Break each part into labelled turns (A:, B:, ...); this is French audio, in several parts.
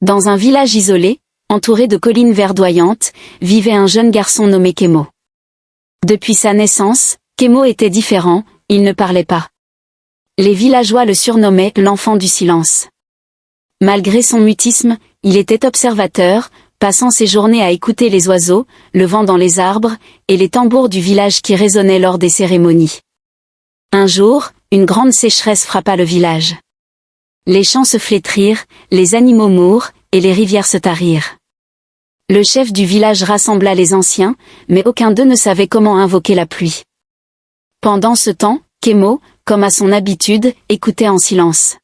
A: Dans un village isolé, entouré de collines verdoyantes, vivait un jeune garçon nommé Kémo. Depuis sa naissance, Kémo était différent, il ne parlait pas. Les villageois le surnommaient l'enfant du silence. Malgré son mutisme, il était observateur, passant ses journées à écouter les oiseaux, le vent dans les arbres, et les tambours du village qui résonnaient lors des cérémonies. Un jour, une grande sécheresse frappa le village. Les champs se flétrirent, les animaux mourent, et les rivières se tarirent. Le chef du village rassembla les anciens, mais aucun d'eux ne savait comment invoquer la pluie. Pendant ce temps, Kémo, comme à son habitude, écoutait en silence.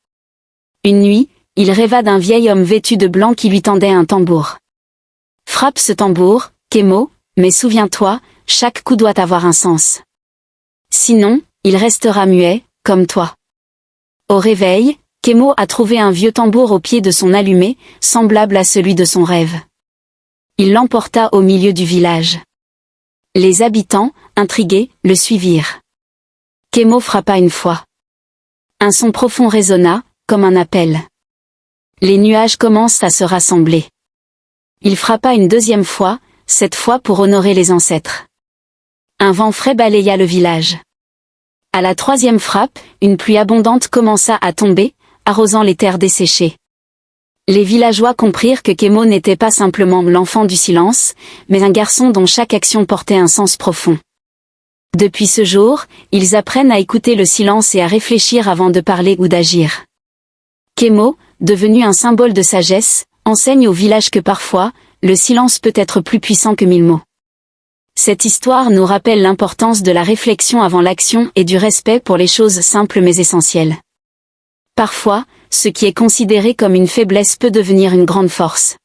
A: Une nuit, il rêva d'un vieil homme vêtu de blanc qui lui tendait un tambour. « Frappe ce tambour, Kémo, mais souviens-toi, chaque coup doit avoir un sens. Sinon, il restera muet, comme toi. » Au réveil, Kémo a trouvé un vieux tambour au pied de son allumé, semblable à celui de son rêve. Il l'emporta au milieu du village. Les habitants, intrigués, le suivirent. Kémo frappa une fois. Un son profond résonna, comme un appel. Les nuages commencent à se rassembler. Il frappa une deuxième fois, cette fois pour honorer les ancêtres. Un vent frais balaya le village. À la troisième frappe, une pluie abondante commença à tomber, arrosant les terres desséchées. Les villageois comprirent que Kémo n'était pas simplement l'enfant du silence, mais un garçon dont chaque action portait un sens profond. Depuis ce jour, ils apprennent à écouter le silence et à réfléchir avant de parler ou d'agir. Kémo, devenu un symbole de sagesse, enseigne au village que parfois, le silence peut être plus puissant que 1000 mots. Cette histoire nous rappelle l'importance de la réflexion avant l'action et du respect pour les choses simples mais essentielles. Parfois, ce qui est considéré comme une faiblesse peut devenir une grande force.